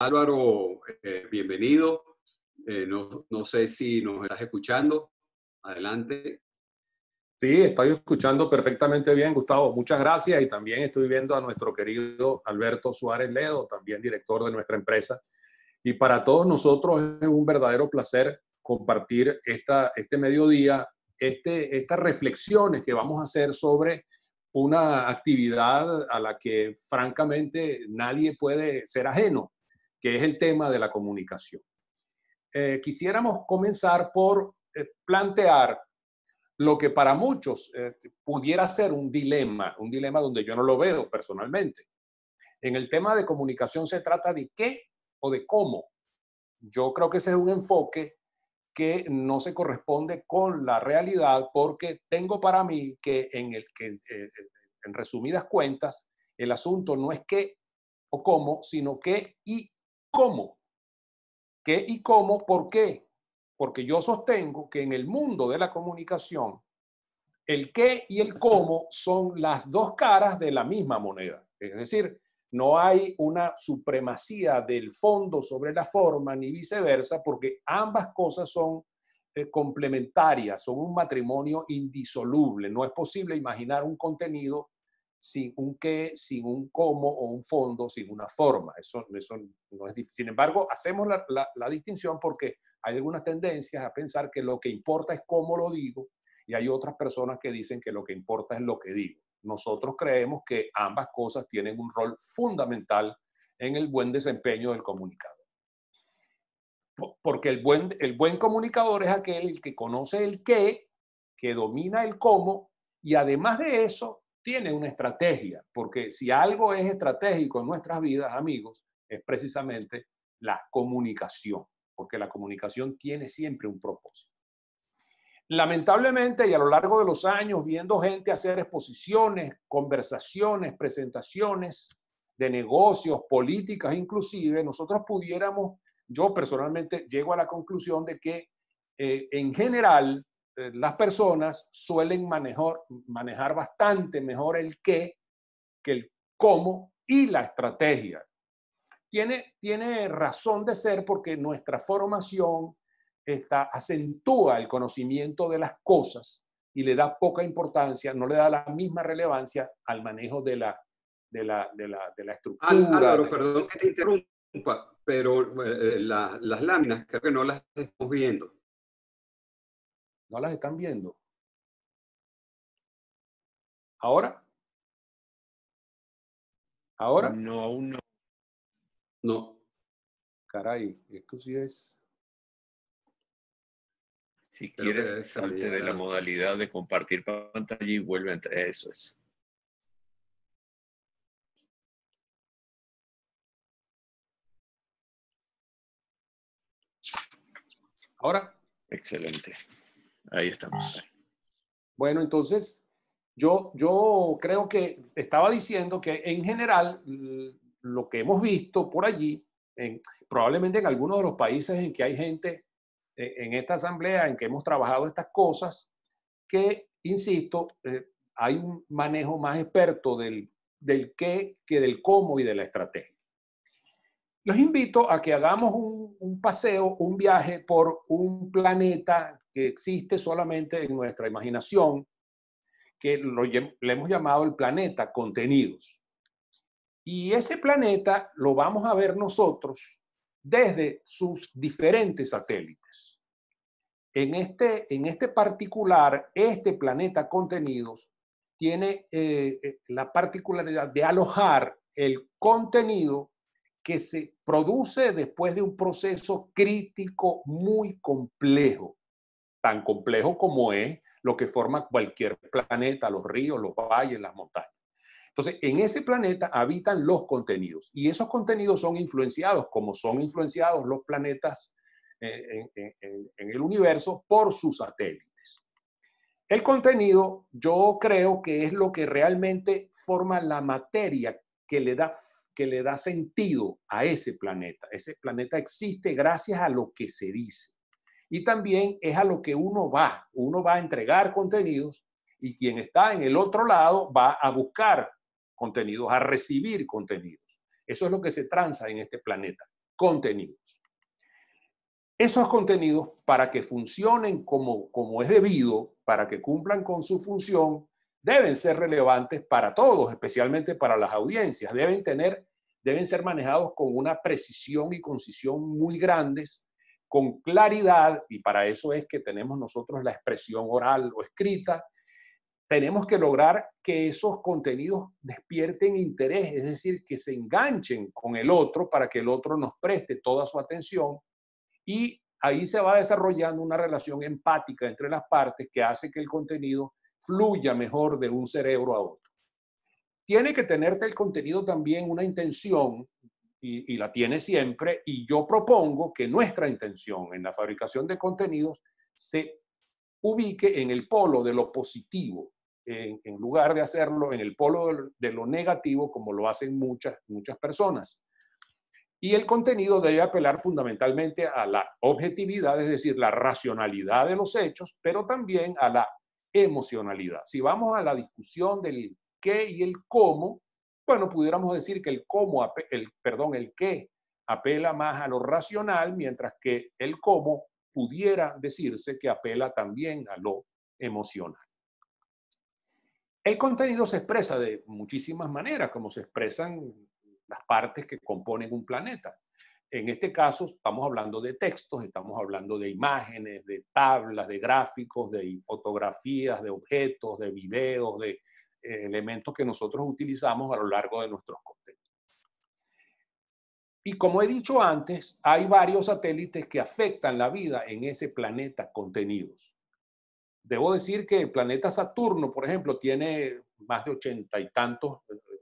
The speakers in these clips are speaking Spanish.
Álvaro, bienvenido. No sé si nos estás escuchando. Adelante. Sí, estoy escuchando perfectamente bien, Gustavo. Muchas gracias. Y también estoy viendo a nuestro querido Alberto Suárez Ledo, también director de nuestra empresa. Y para todos nosotros es un verdadero placer compartir este mediodía, estas reflexiones que vamos a hacer sobre una actividad a la que francamente nadie puede ser ajeno, que es el tema de la comunicación. Quisiéramos comenzar por plantear lo que para muchos pudiera ser un dilema donde yo no lo veo personalmente. En el tema de comunicación se trata de qué o de cómo. Yo creo que ese es un enfoque que no se corresponde con la realidad porque tengo para mí que en resumidas cuentas, el asunto no es qué o cómo, sino qué y cómo. ¿Qué y cómo? ¿Por qué? Porque yo sostengo que en el mundo de la comunicación el qué y el cómo son las dos caras de la misma moneda. Es decir, no hay una supremacía del fondo sobre la forma ni viceversa, porque ambas cosas son complementarias, son un matrimonio indisoluble. No es posible imaginar un contenido sin un qué, sin un cómo o un fondo, sin una forma. Eso no es difícil. Sin embargo, hacemos la distinción porque hay algunas tendencias a pensar que lo que importa es cómo lo digo, y hay otras personas que dicen que lo que importa es lo que digo. Nosotros creemos que ambas cosas tienen un rol fundamental en el buen desempeño del comunicador. Porque el buen comunicador es aquel que conoce el qué, que domina el cómo, y además de eso tiene una estrategia. Porque si algo es estratégico en nuestras vidas, amigos, es precisamente la comunicación. Porque la comunicación tiene siempre un propósito. Lamentablemente, y a lo largo de los años, viendo gente hacer exposiciones, conversaciones, presentaciones de negocios, políticas inclusive, nosotros pudiéramos, yo personalmente llego a la conclusión de que en general las personas suelen manejar bastante mejor el qué que el cómo y la estrategia. Tiene razón de ser porque nuestra formación acentúa el conocimiento de las cosas y le da poca importancia, no le da la misma relevancia al manejo de la estructura. Álvaro, perdón que te interrumpa, pero las láminas creo que no las estamos viendo. ¿No las están viendo? ¿Ahora? ¿Ahora? No, aún no. No. Caray, esto sí es... Si Creo que quieres, debes salte de la cambiar. modalidad de compartir pantalla y vuelve a entrar. Eso es. ¿Ahora? Excelente. Ahí estamos. Bueno, entonces yo creo que estaba diciendo que en general lo que hemos visto por allí, probablemente en algunos de los países en que hay gente en esta asamblea, en que hemos trabajado estas cosas, que, insisto, hay un manejo más experto del qué que del cómo y de la estrategia. Los invito a que hagamos un paseo, un viaje por un planeta que existe solamente en nuestra imaginación, que le hemos llamado el planeta contenidos. Y ese planeta lo vamos a ver nosotros desde sus diferentes satélites. En este particular, este planeta contenidos tiene la particularidad de alojar el contenido que se produce después de un proceso crítico muy complejo, tan complejo como es lo que forma cualquier planeta, los ríos, los valles, las montañas. Entonces, en ese planeta habitan los contenidos y esos contenidos son influenciados, como son influenciados los planetas en el universo, por sus satélites. El contenido, yo creo que es lo que realmente forma la materia que le da sentido a ese planeta. Ese planeta existe gracias a lo que se dice. Y también es a lo que uno va. Uno va a entregar contenidos y quien está en el otro lado va a buscar contenidos, a recibir contenidos. Eso es lo que se transa en este planeta. contenidos. Esos contenidos, para que funcionen como es debido, para que cumplan con su función, deben ser relevantes para todos, especialmente para las audiencias. Deben ser manejados con una precisión y concisión muy grandes, con claridad, y para eso es que tenemos nosotros la expresión oral o escrita. Tenemos que lograr que esos contenidos despierten interés, es decir, que se enganchen con el otro para que el otro nos preste toda su atención, y ahí se va desarrollando una relación empática entre las partes que hace que el contenido fluya mejor de un cerebro a otro. Tiene que tenerte el contenido también una intención, y la tiene siempre, y yo propongo que nuestra intención en la fabricación de contenidos se ubique en el polo de lo positivo, en lugar de hacerlo en el polo de lo negativo, como lo hacen muchas personas. Y el contenido debe apelar fundamentalmente a la objetividad, es decir, la racionalidad de los hechos, pero también a la emocionalidad. Si vamos a la discusión del qué y el cómo, bueno, pudiéramos decir que el qué apela más a lo racional, mientras que el cómo pudiera decirse que apela también a lo emocional. El contenido se expresa de muchísimas maneras, como se expresan las partes que componen un planeta. En este caso estamos hablando de textos, estamos hablando de imágenes, de tablas, de gráficos, de fotografías, de objetos, de videos, de elementos que nosotros utilizamos a lo largo de nuestros contenidos. Y como he dicho antes, hay varios satélites que afectan la vida en ese planeta contenidos. Debo decir que el planeta Saturno, por ejemplo, tiene más de 80 y tantos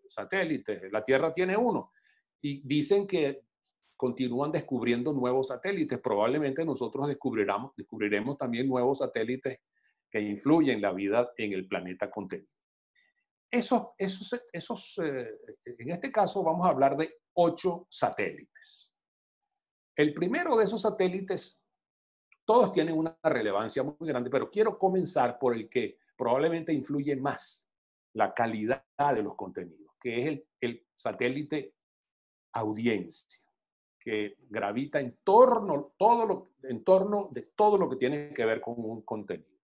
satélites. La Tierra tiene uno. Y dicen que continúan descubriendo nuevos satélites. Probablemente nosotros descubriremos también nuevos satélites que influyen la vida en el planeta contenido. En este caso vamos a hablar de 8 satélites. El primero de esos satélites, todos tienen una relevancia muy grande, pero quiero comenzar por el que probablemente influye más la calidad de los contenidos, que es el satélite audiencia, que gravita en torno de todo lo que tiene que ver con un contenido.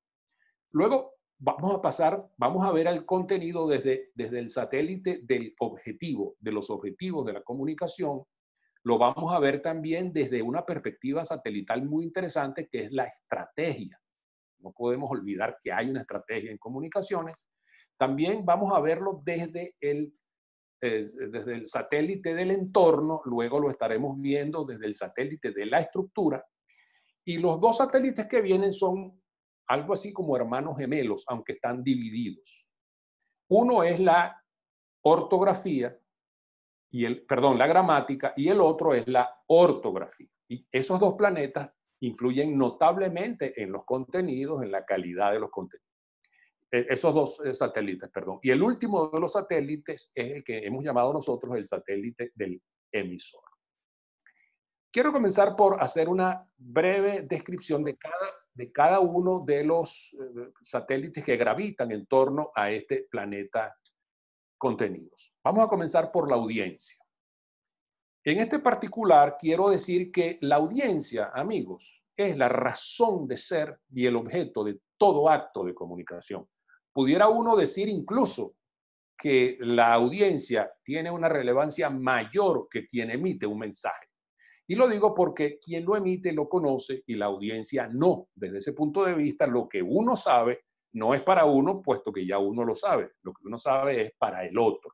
Luego vamos a ver al contenido desde el satélite del objetivo, de los objetivos de la comunicación. Lo vamos a ver también desde una perspectiva satelital muy interesante, que es la estrategia. No podemos olvidar que hay una estrategia en comunicaciones. También vamos a verlo desde el satélite del entorno, luego lo estaremos viendo desde el satélite de la estructura. Y los dos satélites que vienen son algo así como hermanos gemelos, aunque están divididos. Uno es la ortografía, la gramática, y el otro es la ortografía. Y esos dos planetas influyen notablemente en los contenidos, en la calidad de los contenidos. Esos dos satélites, perdón. Y el último de los satélites es el que hemos llamado nosotros el satélite del emisor. Quiero comenzar por hacer una breve descripción de cada uno de los satélites que gravitan en torno a este planeta contenidos. Vamos a comenzar por la audiencia. En este particular, quiero decir que la audiencia, amigos, es la razón de ser y el objeto de todo acto de comunicación. Pudiera uno decir incluso que la audiencia tiene una relevancia mayor que quien emite un mensaje. Y lo digo porque quien lo emite lo conoce y la audiencia no. Desde ese punto de vista, lo que uno sabe no es para uno, puesto que ya uno lo sabe. Lo que uno sabe es para el otro.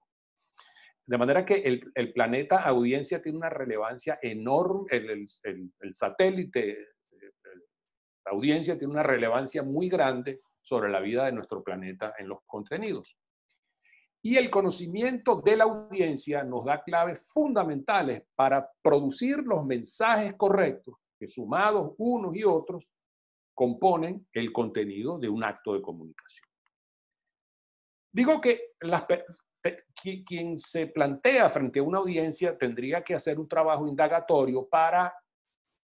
De manera que el planeta audiencia tiene una relevancia enorme, el satélite audiencia tiene una relevancia muy grande sobre la vida de nuestro planeta en los contenidos. Y el conocimiento de la audiencia nos da claves fundamentales para producir los mensajes correctos que, sumados unos y otros, componen el contenido de un acto de comunicación. Digo que quien se plantea frente a una audiencia tendría que hacer un trabajo indagatorio para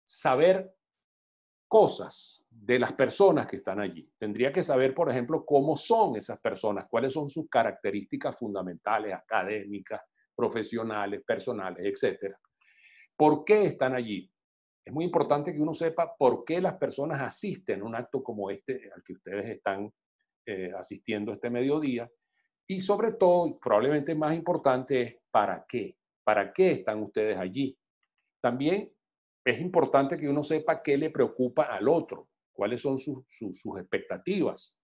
saber cosas de las personas que están allí. Tendría que saber, por ejemplo, cómo son esas personas, cuáles son sus características fundamentales, académicas, profesionales, personales, etc. ¿Por qué están allí? Es muy importante que uno sepa por qué las personas asisten a un acto como este al que ustedes están asistiendo este mediodía. Y sobre todo, y probablemente más importante, es ¿para qué? ¿Para qué están ustedes allí? También es importante que uno sepa qué le preocupa al otro, cuáles son sus expectativas,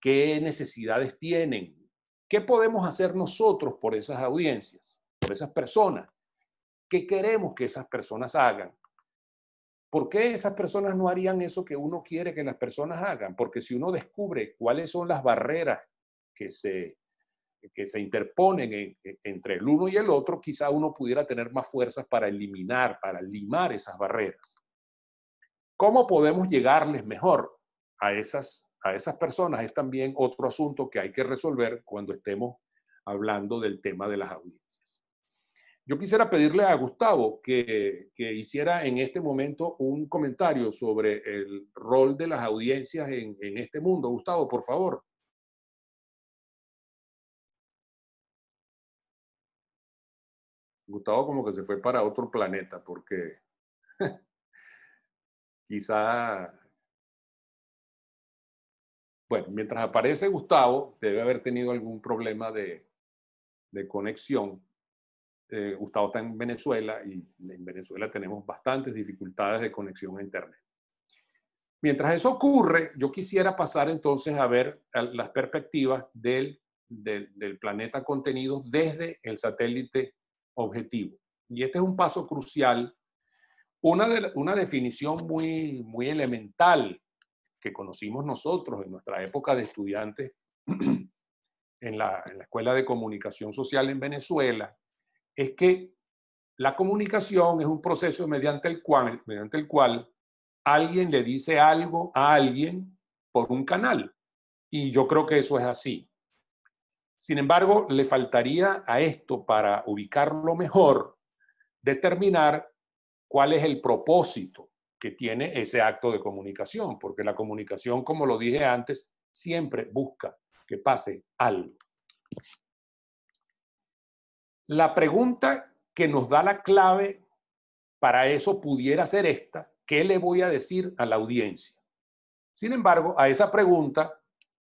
qué necesidades tienen, qué podemos hacer nosotros por esas audiencias, por esas personas, qué queremos que esas personas hagan. ¿Por qué esas personas no harían eso que uno quiere que las personas hagan? Porque si uno descubre cuáles son las barreras que se interponen entre el uno y el otro, quizá uno pudiera tener más fuerzas para eliminar, para limar esas barreras. ¿Cómo podemos llegarles mejor a esas personas? Es también otro asunto que hay que resolver cuando estemos hablando del tema de las audiencias. Yo quisiera pedirle a Gustavo que hiciera en este momento un comentario sobre el rol de las audiencias en este mundo. Gustavo, por favor. Gustavo como que se fue para otro planeta porque quizá, bueno, mientras aparece Gustavo, debe haber tenido algún problema de conexión. Gustavo está en Venezuela y en Venezuela tenemos bastantes dificultades de conexión a Internet. Mientras eso ocurre, yo quisiera pasar entonces a ver las perspectivas del planeta contenidos desde el satélite objetivo. Y este es un paso crucial, una definición muy elemental que conocimos nosotros en nuestra época de estudiantes en la Escuela de Comunicación Social en Venezuela, es que la comunicación es un proceso mediante el cual alguien le dice algo a alguien por un canal. Y yo creo que eso es así. Sin embargo, le faltaría a esto, para ubicarlo mejor, determinar cuál es el propósito que tiene ese acto de comunicación, porque la comunicación, como lo dije antes, siempre busca que pase algo. La pregunta que nos da la clave para eso pudiera ser esta: ¿qué le voy a decir a la audiencia? Sin embargo, a esa pregunta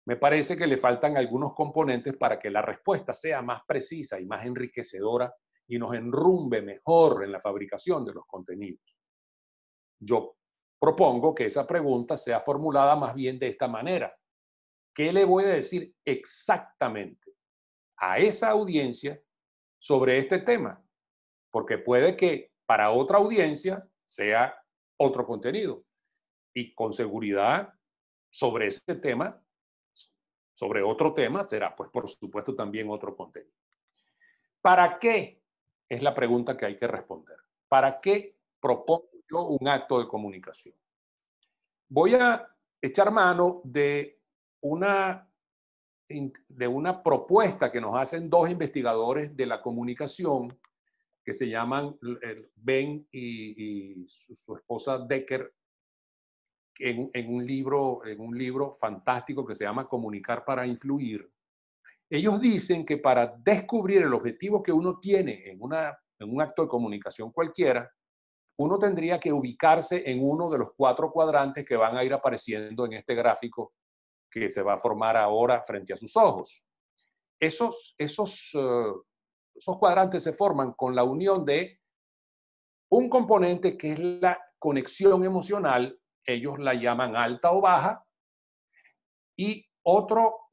me parece que le faltan algunos componentes para que la respuesta sea más precisa y más enriquecedora y nos enrumbe mejor en la fabricación de los contenidos. Yo propongo que esa pregunta sea formulada más bien de esta manera: ¿qué le voy a decir exactamente a esa audiencia sobre este tema? Porque puede que para otra audiencia sea otro contenido y con seguridad sobre ese tema, sobre otro tema, será pues por supuesto también otro contenido. ¿Para qué? Es la pregunta que hay que responder. ¿Para qué propongo yo un acto de comunicación? Voy a echar mano de una propuesta que nos hacen dos investigadores de la comunicación que se llaman Ben y su esposa Decker, en un libro fantástico que se llama Comunicar para Influir. Ellos dicen que para descubrir el objetivo que uno tiene en un acto de comunicación cualquiera, uno tendría que ubicarse en uno de los 4 cuadrantes que van a ir apareciendo en este gráfico que se va a formar ahora frente a sus ojos. Esos cuadrantes se forman con la unión de un componente que es la conexión emocional, ellos la llaman alta o baja, y otro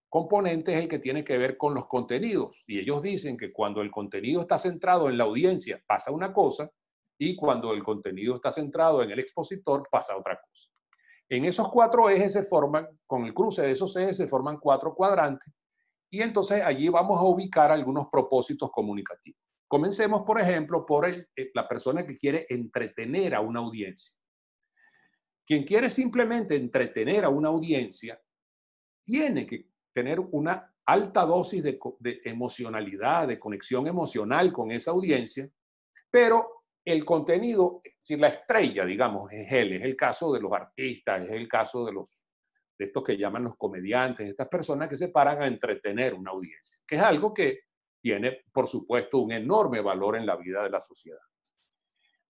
componente es el que tiene que ver con los contenidos. Y ellos dicen que cuando el contenido está centrado en la audiencia pasa una cosa, y cuando el contenido está centrado en el expositor pasa otra cosa. En esos 4 ejes se forman, con el cruce de esos ejes se forman 4 cuadrantes, y entonces allí vamos a ubicar algunos propósitos comunicativos. Comencemos, por ejemplo, por la persona que quiere entretener a una audiencia. Quien quiere simplemente entretener a una audiencia tiene que tener una alta dosis de emocionalidad, de conexión emocional con esa audiencia, pero el contenido, si la estrella, digamos, es él, es el caso de los artistas, es el caso de estos que llaman los comediantes, estas personas que se paran a entretener una audiencia, que es algo que tiene, por supuesto, un enorme valor en la vida de la sociedad.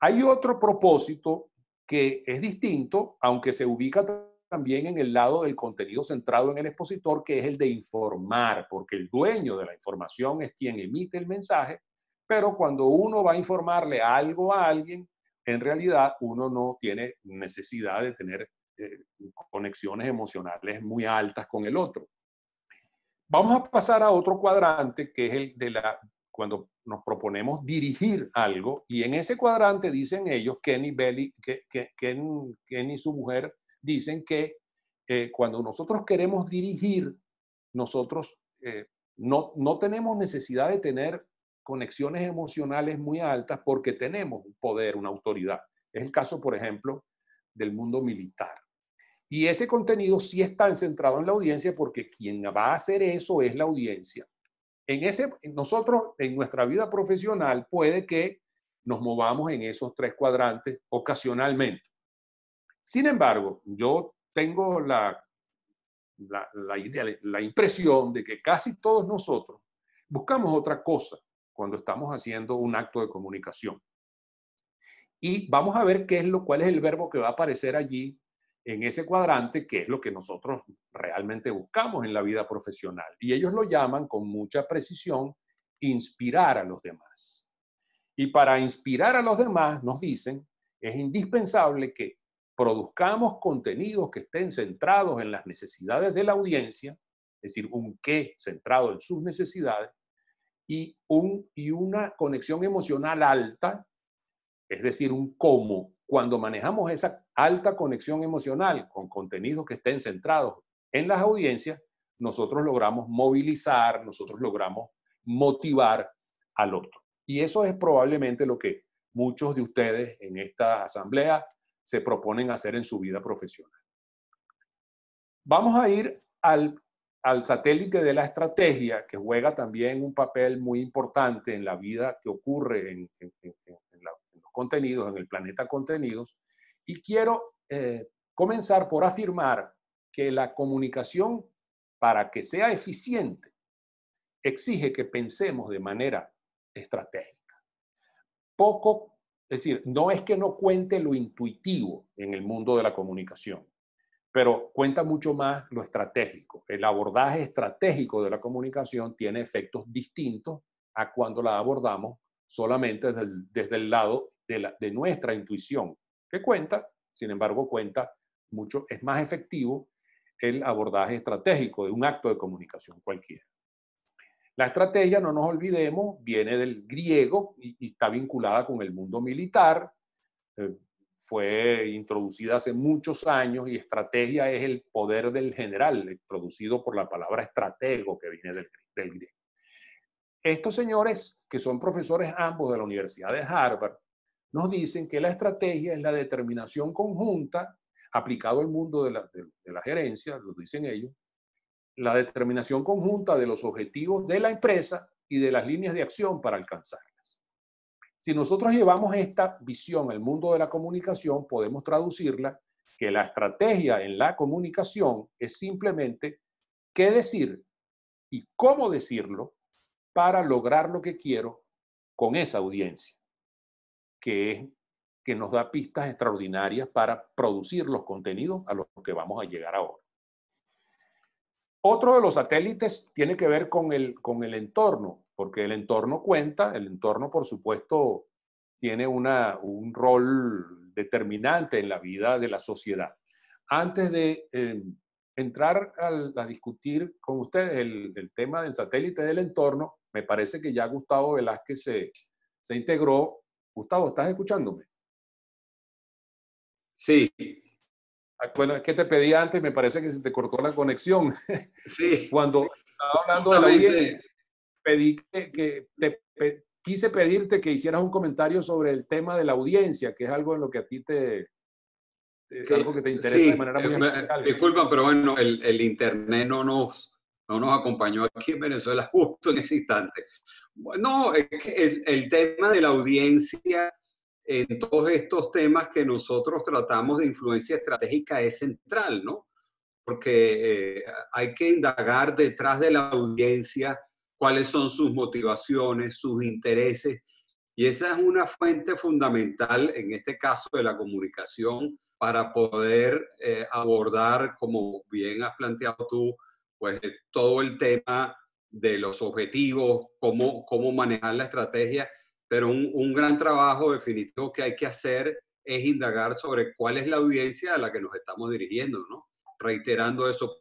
Hay otro propósito que es distinto, aunque se ubica también en el lado del contenido centrado en el expositor, que es el de informar, porque el dueño de la información es quien emite el mensaje, pero cuando uno va a informarle algo a alguien, en realidad uno no tiene necesidad de tener conexiones emocionales muy altas con el otro. Vamos a pasar a otro cuadrante, que es el de cuando nos proponemos dirigir algo, y en ese cuadrante dicen ellos, Ken y su mujer dicen que cuando nosotros queremos dirigir, nosotros no tenemos necesidad de tener conexiones emocionales muy altas porque tenemos un poder, una autoridad. Es el caso, por ejemplo, del mundo militar. Y ese contenido sí está centrado en la audiencia porque quien va a hacer eso es la audiencia. Nosotros, en nuestra vida profesional, puede que nos movamos en esos tres cuadrantes ocasionalmente. Sin embargo, yo tengo la impresión de que casi todos nosotros buscamos otra cosa cuando estamos haciendo un acto de comunicación. Y vamos a ver cuál es el verbo que va a aparecer allí en ese cuadrante, que es lo que nosotros realmente buscamos en la vida profesional. Y ellos lo llaman con mucha precisión inspirar a los demás. Y para inspirar a los demás, nos dicen, es indispensable que produzcamos contenidos que estén centrados en las necesidades de la audiencia, es decir, un qué centrado en sus necesidades, y una conexión emocional alta, es decir, un cómo. Cuando manejamos esa alta conexión emocional con contenidos que estén centrados en las audiencias, nosotros logramos movilizar, nosotros logramos motivar al otro. Y eso es probablemente lo que muchos de ustedes en esta asamblea se proponen hacer en su vida profesional. Vamos a ir al satélite de la estrategia, que juega también un papel muy importante en la vida que ocurre en los contenidos, en el planeta contenidos. Y quiero comenzar por afirmar que la comunicación, para que sea eficiente, exige que pensemos de manera estratégica. Es decir, no es que no cuente lo intuitivo en el mundo de la comunicación, pero cuenta mucho más lo estratégico. El abordaje estratégico de la comunicación tiene efectos distintos a cuando la abordamos solamente desde el lado de nuestra intuición, que cuenta, sin embargo, mucho, es más efectivo el abordaje estratégico de un acto de comunicación cualquiera. La estrategia, no nos olvidemos, viene del griego y está vinculada con el mundo militar. Fue introducida hace muchos años y estrategia es el poder del general, producido por la palabra estratego que viene del griego. Estos señores, que son profesores ambos de la Universidad de Harvard, nos dicen que la estrategia es la determinación conjunta, aplicado al mundo de la gerencia, lo dicen ellos, la determinación conjunta de los objetivos de la empresa y de las líneas de acción para alcanzarlas. Si nosotros llevamos esta visión al mundo de la comunicación, podemos traducirla que la estrategia en la comunicación es simplemente qué decir y cómo decirlo para lograr lo que quiero con esa audiencia, que nos da pistas extraordinarias para producir los contenidos a los que vamos a llegar ahora. Otro de los satélites tiene que ver con el entorno, porque el entorno cuenta, el entorno por supuesto tiene un rol determinante en la vida de la sociedad. Antes de entrar a discutir con ustedes el tema del satélite del entorno, me parece que ya Gustavo Velázquez se integró. Gustavo, ¿estás escuchándome? Sí. Bueno, es que te pedí antes, me parece que se te cortó la conexión. Sí. Cuando estaba hablando de la audiencia, quise pedirte que hicieras un comentario sobre el tema de la audiencia, que es algo en lo que a ti algo que te interesa de manera muy especial. Disculpa, pero bueno, el internet no nos acompañó aquí en Venezuela justo en ese instante. No, es que el tema de la audiencia en todos estos temas que nosotros tratamos de influencia estratégica es central, ¿no? Porque hay que indagar detrás de la audiencia cuáles son sus motivaciones, sus intereses. Y esa es una fuente fundamental, en este caso de la comunicación, para poder abordar, como bien has planteado tú, pues todo el tema de los objetivos, cómo manejar la estrategia, pero un gran trabajo definitivo que hay que hacer es indagar sobre cuál es la audiencia a la que nos estamos dirigiendo, ¿no? Reiterando eso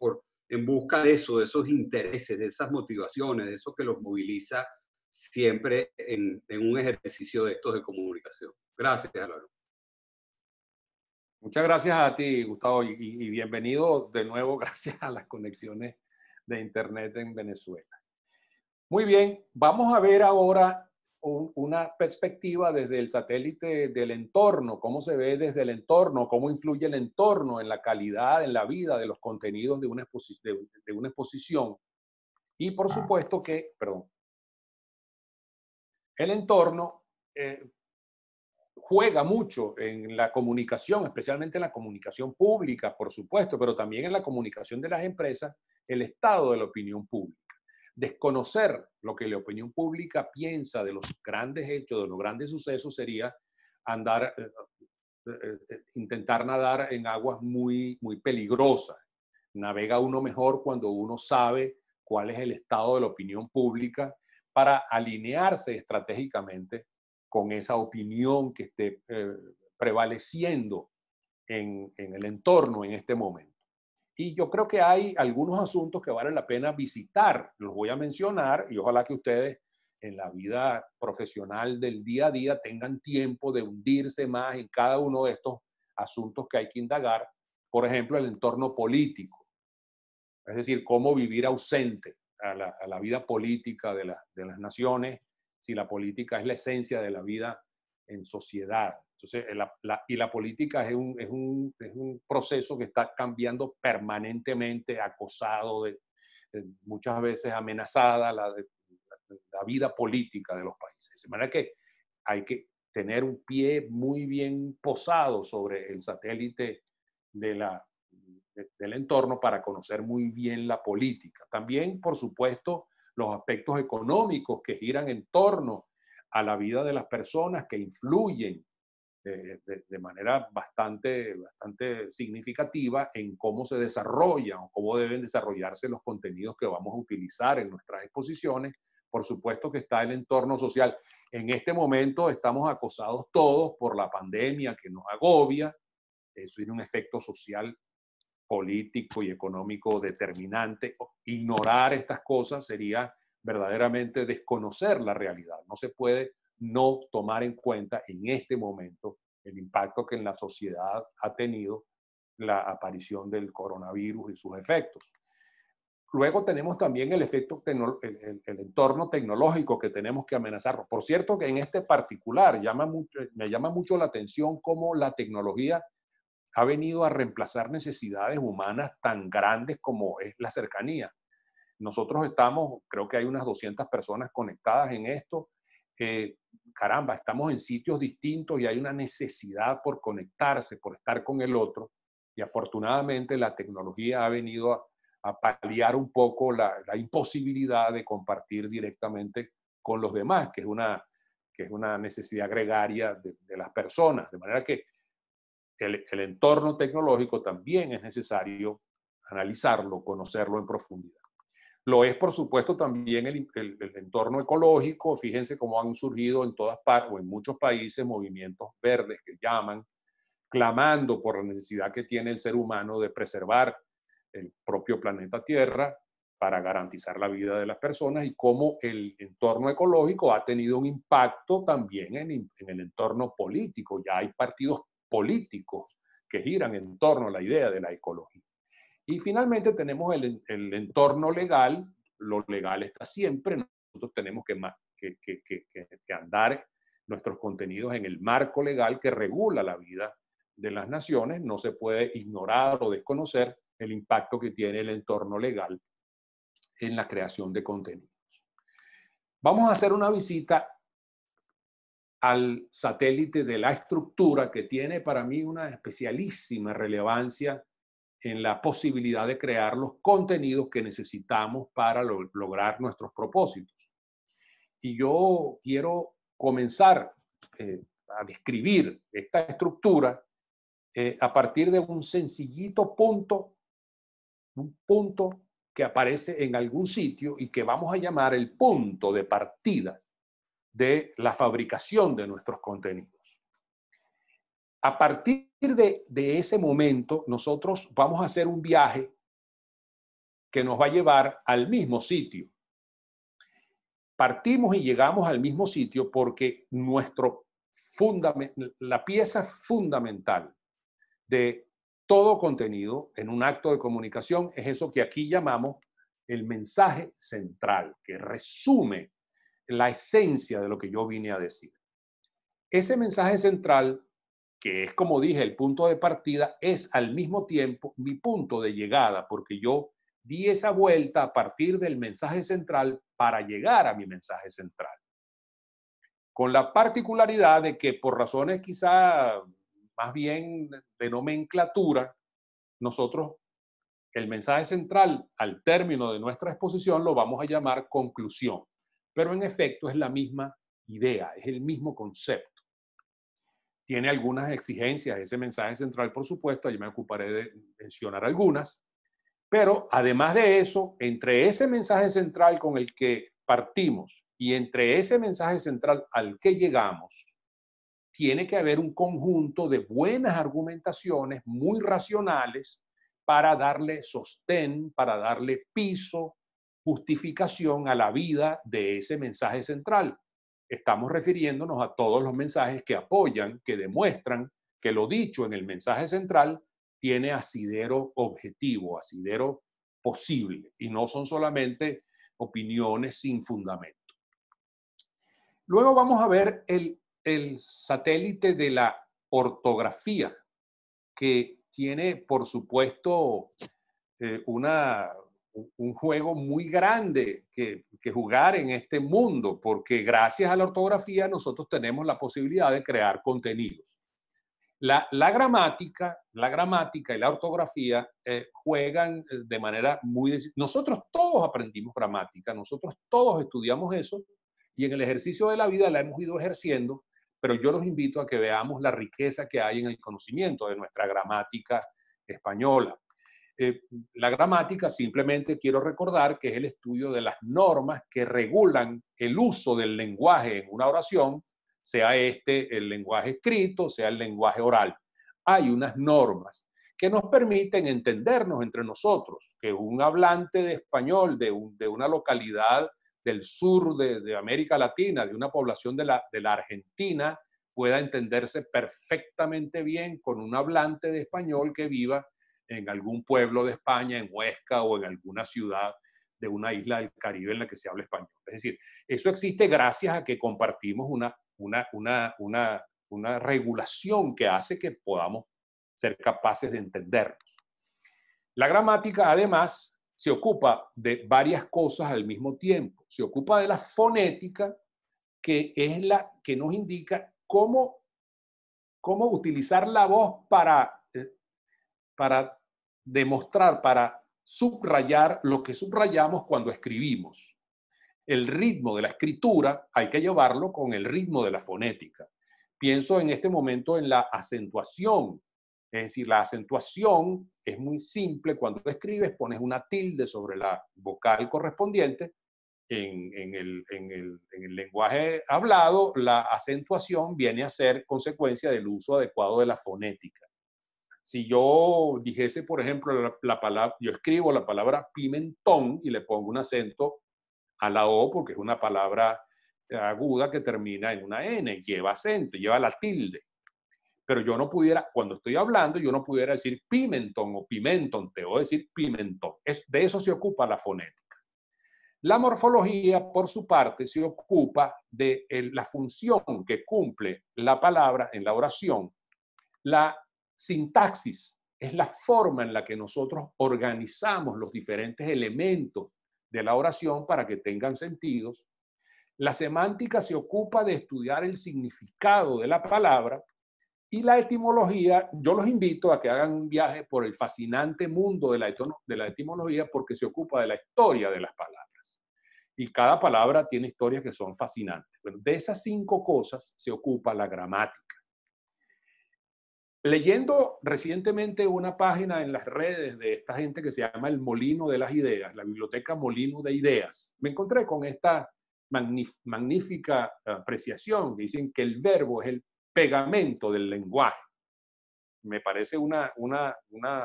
en busca de eso, de esos intereses, de esas motivaciones, de eso que los moviliza siempre en un ejercicio de estos de comunicación. Gracias, Álvaro. Muchas gracias a ti, Gustavo, y bienvenido de nuevo gracias a las conexiones de Internet en Venezuela. Muy bien, vamos a ver ahora una perspectiva desde el satélite del entorno, cómo se ve desde el entorno, cómo influye el entorno en la calidad, en la vida de los contenidos de una exposición. Y por supuesto que, perdón, el entorno juega mucho en la comunicación, especialmente en la comunicación pública, por supuesto, pero también en la comunicación de las empresas, el estado de la opinión pública. Desconocer lo que la opinión pública piensa de los grandes hechos, de los grandes sucesos, sería intentar nadar en aguas muy peligrosas. Navega uno mejor cuando uno sabe cuál es el estado de la opinión pública para alinearse estratégicamente con esa opinión que esté prevaleciendo en el entorno en este momento. Y yo creo que hay algunos asuntos que valen la pena visitar. Los voy a mencionar y ojalá que ustedes en la vida profesional del día a día tengan tiempo de hundirse más en cada uno de estos asuntos que hay que indagar. Por ejemplo, el entorno político. Es decir, cómo vivir ausente a la vida política de las naciones, si la política es la esencia de la vida en sociedad. Entonces, la política es un proceso que está cambiando permanentemente, acosado, muchas veces amenazada la vida política de los países. De manera que hay que tener un pie muy bien posado sobre el satélite del entorno para conocer muy bien la política. También, por supuesto, los aspectos económicos que giran en torno a la vida de las personas, que influyen de manera bastante significativa en cómo se desarrollan o cómo deben desarrollarse los contenidos que vamos a utilizar en nuestras exposiciones. Por supuesto que está el entorno social. En este momento estamos acosados todos por la pandemia que nos agobia. Eso tiene un efecto social, político y económico determinante. Ignorar estas cosas sería verdaderamente desconocer la realidad. No se puede no tomar en cuenta en este momento el impacto que en la sociedad ha tenido la aparición del coronavirus y sus efectos. Luego tenemos también el efecto, el entorno tecnológico que tenemos que amenazar. Por cierto que en este particular me llama mucho la atención cómo la tecnología ha venido a reemplazar necesidades humanas tan grandes como es la cercanía. Nosotros estamos, creo que hay unas 200 personas conectadas en esto. Caramba, estamos en sitios distintos y hay una necesidad por conectarse, por estar con el otro. Y afortunadamente la tecnología ha venido a paliar un poco la imposibilidad de compartir directamente con los demás, que es una necesidad gregaria de las personas. De manera que el entorno tecnológico también es necesario analizarlo, conocerlo en profundidad. Lo es, por supuesto, también el entorno ecológico. Fíjense cómo han surgido en todas partes o en muchos países movimientos verdes que llaman, clamando por la necesidad que tiene el ser humano de preservar el propio planeta Tierra para garantizar la vida de las personas, y cómo el entorno ecológico ha tenido un impacto también en el entorno político. Ya hay partidos políticos que giran en torno a la idea de la ecología. Y finalmente tenemos el entorno legal. Lo legal está siempre. Nosotros tenemos que andar nuestros contenidos en el marco legal que regula la vida de las naciones. No se puede ignorar o desconocer el impacto que tiene el entorno legal en la creación de contenidos. Vamos a hacer una visita al satélite de la estructura, que tiene para mí una especialísima relevancia en la posibilidad de crear los contenidos que necesitamos para lograr nuestros propósitos. Y yo quiero comenzar a describir esta estructura a partir de un sencillito punto, un punto que aparece en algún sitio y que vamos a llamar el punto de partida de la fabricación de nuestros contenidos. A partir de ese momento, nosotros vamos a hacer un viaje que nos va a llevar al mismo sitio. Partimos y llegamos al mismo sitio porque la pieza fundamental de todo contenido en un acto de comunicación es eso que aquí llamamos el mensaje central, que resume la esencia de lo que yo vine a decir. Ese mensaje central, que es, como dije, el punto de partida, es al mismo tiempo mi punto de llegada, porque yo di esa vuelta a partir del mensaje central para llegar a mi mensaje central. Con la particularidad de que por razones quizá más bien de nomenclatura, nosotros el mensaje central al término de nuestra exposición lo vamos a llamar conclusión, pero en efecto es la misma idea, es el mismo concepto. Tiene algunas exigencias ese mensaje central, por supuesto, yo me ocuparé de mencionar algunas, pero además de eso, entre ese mensaje central con el que partimos y entre ese mensaje central al que llegamos, tiene que haber un conjunto de buenas argumentaciones muy racionales para darle sostén, para darle piso, justificación a la vida de ese mensaje central. Estamos refiriéndonos a todos los mensajes que apoyan, que demuestran que lo dicho en el mensaje central tiene asidero objetivo, asidero posible, y no son solamente opiniones sin fundamento. Luego vamos a ver el satélite de la ortografía, que tiene, por supuesto, un juego muy grande que jugar en este mundo, porque gracias a la ortografía nosotros tenemos la posibilidad de crear contenidos. La gramática y la ortografía juegan de manera muy... Nosotros todos aprendimos gramática, nosotros todos estudiamos eso y en el ejercicio de la vida la hemos ido ejerciendo, pero yo los invito a que veamos la riqueza que hay en el conocimiento de nuestra gramática española. La gramática, simplemente quiero recordar que es el estudio de las normas que regulan el uso del lenguaje en una oración, sea este el lenguaje escrito, sea el lenguaje oral. Hay unas normas que nos permiten entendernos entre nosotros, que un hablante de español de una localidad del sur de América Latina, de una población de la Argentina, pueda entenderse perfectamente bien con un hablante de español que viva en algún pueblo de España, en Huesca o en alguna ciudad de una isla del Caribe en la que se habla español. Es decir, eso existe gracias a que compartimos una regulación que hace que podamos ser capaces de entendernos. La gramática, además, se ocupa de varias cosas al mismo tiempo. Se ocupa de la fonética, que es la que nos indica cómo utilizar la voz para demostrar, para subrayar lo que subrayamos cuando escribimos. El ritmo de la escritura hay que llevarlo con el ritmo de la fonética. Pienso en este momento en la acentuación. Es decir, la acentuación es muy simple. Cuando escribes, pones una tilde sobre la vocal correspondiente. En el lenguaje hablado, la acentuación viene a ser consecuencia del uso adecuado de la fonética. Si yo dijese, por ejemplo, la palabra, yo escribo la palabra pimentón y le pongo un acento a la O porque es una palabra aguda que termina en una N, lleva acento, lleva la tilde. Pero yo no pudiera, cuando estoy hablando, yo no pudiera decir pimentón o pimentón, te voy a decir pimentón. De eso se ocupa la fonética. La morfología, por su parte, se ocupa de la función que cumple la palabra en la oración. La sintaxis es la forma en la que nosotros organizamos los diferentes elementos de la oración para que tengan sentidos. La semántica se ocupa de estudiar el significado de la palabra Y la etimología, yo los invito a que hagan un viaje por el fascinante mundo de la etimología, porque se ocupa de la historia de las palabras. Y cada palabra tiene historias que son fascinantes. Bueno, de esas 5 cosas se ocupa la gramática. Leyendo recientemente una página en las redes de esta gente que se llama El Molino de las Ideas, la biblioteca Molino de Ideas, me encontré con esta magnífica apreciación. Dicen que el verbo es el pegamento del lenguaje. Me parece una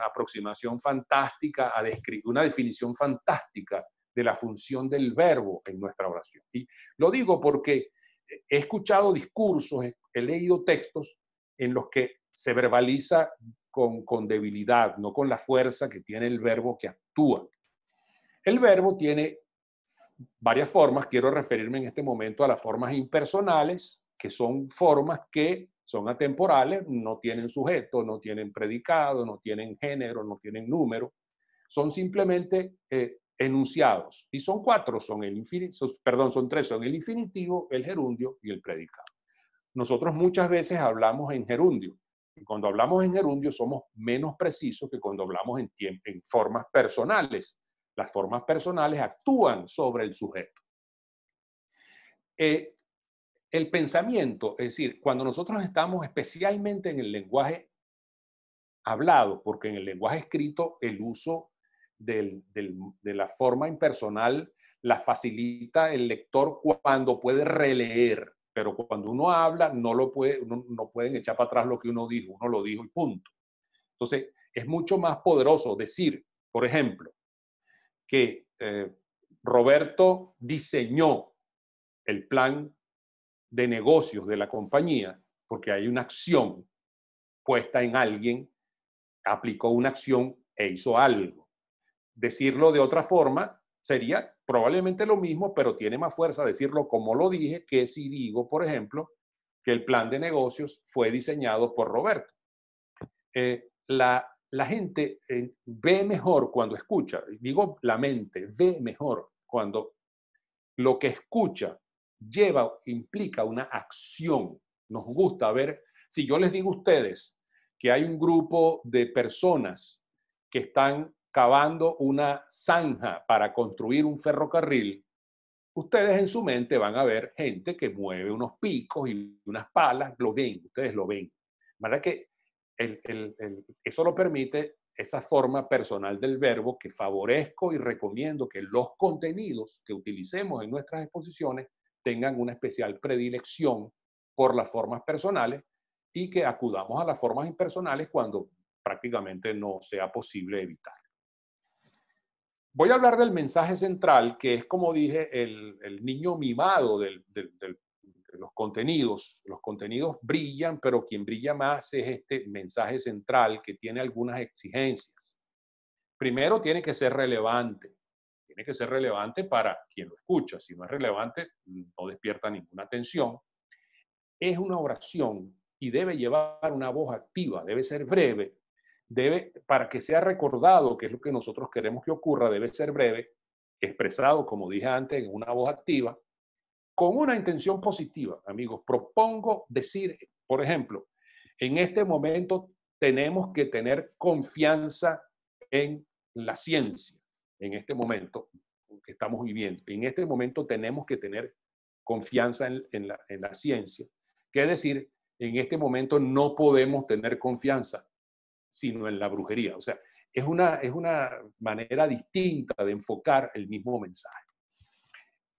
aproximación fantástica a describir, una definición fantástica de la función del verbo en nuestra oración. Y lo digo porque he escuchado discursos, he leído textos en los que se verbaliza con debilidad, no con la fuerza que tiene el verbo que actúa. El verbo tiene varias formas. Quiero referirme en este momento a las formas impersonales, que son formas que son atemporales, no tienen sujeto, no tienen predicado, no tienen género, no tienen número. Son simplemente enunciados. Y son 4, son 3, son el infinitivo, el gerundio y el predicado. Nosotros muchas veces hablamos en gerundio. Y cuando hablamos en gerundio somos menos precisos que cuando hablamos en formas personales. Las formas personales actúan sobre el sujeto. El pensamiento, es decir, cuando nosotros estamos especialmente en el lenguaje hablado, porque en el lenguaje escrito el uso de la forma impersonal la facilita el lector cuando puede releer, pero cuando uno habla no pueden echar para atrás lo que uno dijo, uno lo dijo y punto. Entonces, es mucho más poderoso decir, por ejemplo, que Roberto diseñó el plan de negocios de la compañía porque hay una acción puesta en alguien, aplicó una acción e hizo algo. Decirlo de otra forma sería probablemente lo mismo, pero tiene más fuerza decirlo como lo dije que si digo, por ejemplo, que el plan de negocios fue diseñado por Roberto. La gente ve mejor cuando escucha, digo la mente, ve mejor cuando lo que escucha implica una acción. Nos gusta ver, si yo les digo a ustedes que hay un grupo de personas que están cavando una zanja para construir un ferrocarril, ustedes en su mente van a ver gente que mueve unos picos y unas palas, lo ven, ustedes lo ven. ¿Verdad que eso lo permite esa forma personal del verbo que favorezco y recomiendo que los contenidos que utilicemos en nuestras exposiciones tengan una especial predilección por las formas personales y que acudamos a las formas impersonales cuando prácticamente no sea posible evitar. Voy a hablar del mensaje central, que es, como dije, el niño mimado de los contenidos. Los contenidos brillan, pero quien brilla más es este mensaje central que tiene algunas exigencias. Primero, tiene que ser relevante. Tiene que ser relevante para quien lo escucha. Si no es relevante, no despierta ninguna atención. Es una oración y debe llevar una voz activa, debe ser breve. Para que sea recordado, que es lo que nosotros queremos que ocurra, debe ser breve, expresado, como dije antes, en una voz activa, con una intención positiva, amigos. Propongo decir, por ejemplo, en este momento tenemos que tener confianza en la ciencia, en este momento que estamos viviendo. En este momento tenemos que tener confianza en la ciencia. ¿Qué decir? En este momento no podemos tener confianza sino en la brujería. O sea, es una manera distinta de enfocar el mismo mensaje.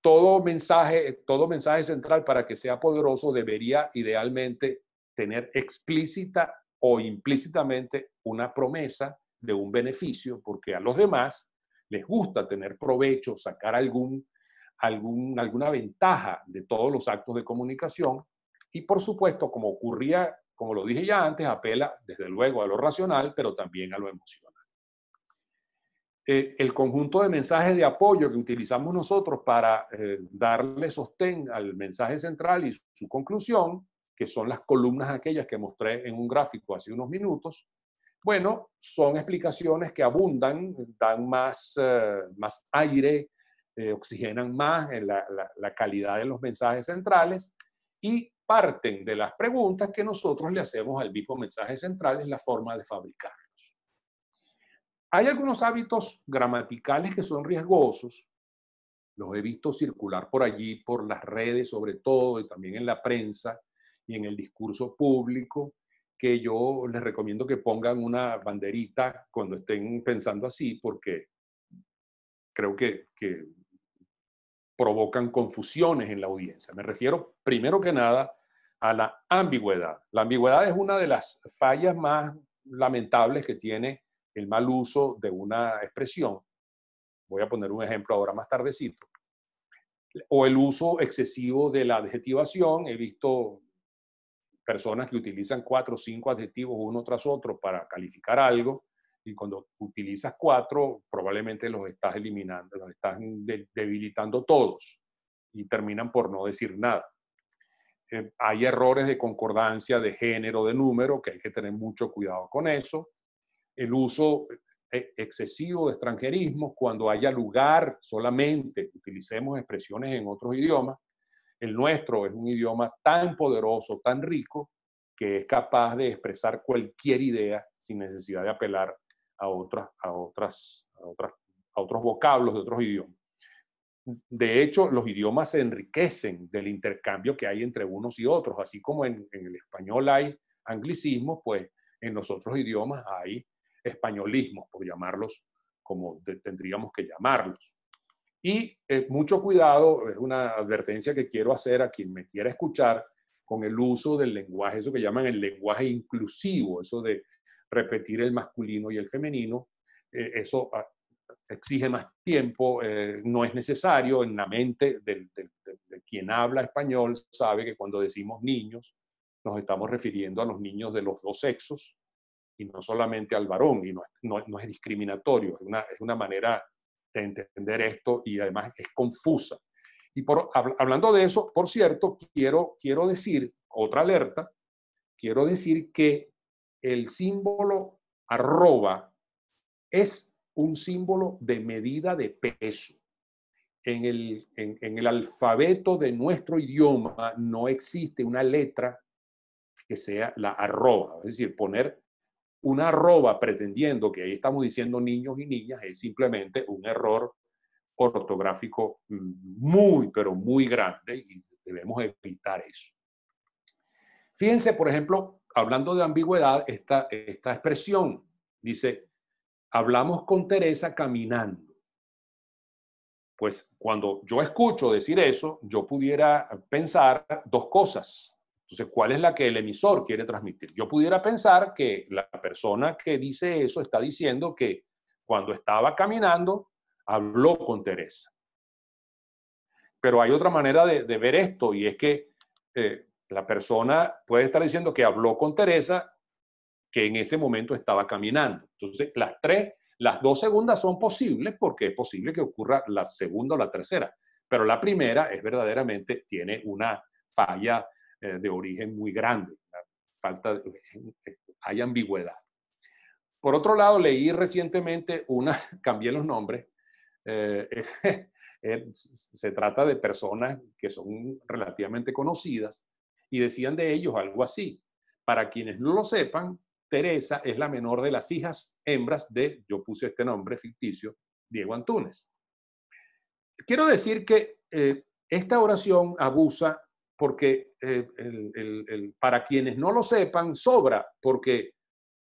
Todo mensaje central, para que sea poderoso, debería idealmente tener explícita o implícitamente una promesa de un beneficio, porque a los demás les gusta tener provecho, sacar alguna ventaja de todos los actos de comunicación. Y por supuesto, como lo dije ya antes, apela desde luego a lo racional, pero también a lo emocional. El conjunto de mensajes de apoyo que utilizamos nosotros para darle sostén al mensaje central y su conclusión, que son las columnas aquellas que mostré en un gráfico hace unos minutos, bueno, son explicaciones que abundan, dan más aire, oxigenan más la calidad de los mensajes centrales y parten de las preguntas que nosotros le hacemos al mismo mensaje central en la forma de fabricarlos. Hay algunos hábitos gramaticales que son riesgosos. Los he visto circular por allí, por las redes sobre todo, y también en la prensa y en el discurso público, que yo les recomiendo que pongan una banderita cuando estén pensando así, porque creo que provocan confusiones en la audiencia. Me refiero, primero que nada, a la ambigüedad. La ambigüedad es una de las fallas más lamentables que tiene el mal uso de una expresión. Voy a poner un ejemplo ahora más tardecito. O el uso excesivo de la adjetivación. He visto personas que utilizan 4 o 5 adjetivos uno tras otro para calificar algo, y cuando utilizas 4, probablemente los estás eliminando, los estás debilitando todos y terminan por no decir nada. Hay errores de concordancia, de género, de número, que hay que tener mucho cuidado con eso. El uso excesivo de extranjerismos, cuando haya lugar solamente utilicemos expresiones en otros idiomas. El nuestro es un idioma tan poderoso, tan rico, que es capaz de expresar cualquier idea sin necesidad de apelar a otros vocablos de otros idiomas. De hecho, los idiomas se enriquecen del intercambio que hay entre unos y otros, así como en el español hay anglicismos, pues en los otros idiomas hay españolismos, por llamarlos como tendríamos que llamarlos. Y mucho cuidado, es una advertencia que quiero hacer a quien me quiera escuchar, con el uso del lenguaje, eso que llaman el lenguaje inclusivo, eso de repetir el masculino y el femenino. Eso exige más tiempo, no es necesario. En la mente de quien habla español sabe que cuando decimos niños nos estamos refiriendo a los niños de los dos sexos y no solamente al varón, y no es discriminatorio, es una manera de entender esto, y además es confusa. Y hablando de eso, por cierto, quiero decir, otra alerta, quiero decir que el símbolo arroba es un símbolo de medida de peso. En el alfabeto de nuestro idioma no existe una letra que sea la arroba. Es decir, poner una arroba pretendiendo que ahí estamos diciendo niños y niñas es simplemente un error ortográfico muy, pero muy grande, y debemos evitar eso. Fíjense, por ejemplo, hablando de ambigüedad, esta expresión dice, hablamos con Teresa caminando. Pues cuando yo escucho decir eso, yo pudiera pensar dos cosas. Entonces, ¿cuál es la que el emisor quiere transmitir? Yo pudiera pensar que la persona que dice eso está diciendo que cuando estaba caminando, habló con Teresa. Pero hay otra manera de ver esto, y es que la persona puede estar diciendo que habló con Teresa, que en ese momento estaba caminando. Entonces, las dos segundas son posibles, porque es posible que ocurra la segunda o la tercera, pero la primera es verdaderamente, tiene una falla de origen muy grande, hay ambigüedad. Por otro lado, leí recientemente cambié los nombres, se trata de personas que son relativamente conocidas, y decían de ellos algo así: para quienes no lo sepan, Teresa es la menor de las hijas hembras de, yo puse este nombre ficticio, Diego Antúnez. Quiero decir que esta oración abusa porque para quienes no lo sepan, sobra, porque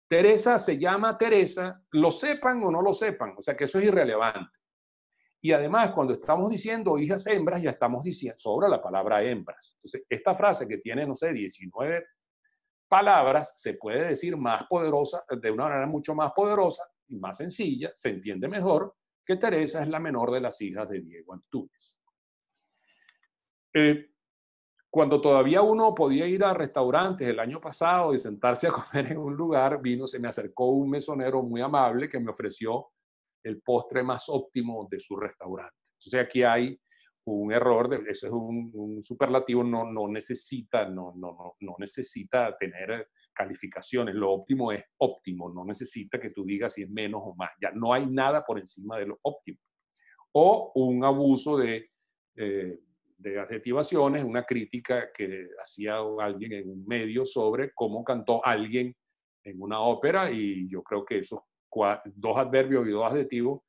Teresa se llama Teresa, lo sepan o no lo sepan, o sea que eso es irrelevante. Y además, cuando estamos diciendo hijas hembras, ya estamos diciendo, sobra la palabra hembras. Entonces, esta frase que tiene, no sé, 19 palabras, se puede decir más poderosa, de una manera mucho más poderosa y más sencilla, se entiende mejor, que Teresa es la menor de las hijas de Diego Antúnez. Cuando todavía uno podía ir a restaurantes el año pasado y sentarse a comer en un lugar, se me acercó un mesonero muy amable que me ofreció el postre más óptimo de su restaurante. Entonces aquí hay un error, ese es un superlativo, no necesita tener calificaciones. Lo óptimo es óptimo, no necesita que tú digas si es menos o más. Ya no hay nada por encima de lo óptimo. O un abuso de de adjetivaciones, una crítica que hacía alguien en un medio sobre cómo cantó alguien en una ópera, y yo creo que esos dos adverbios y dos adjetivos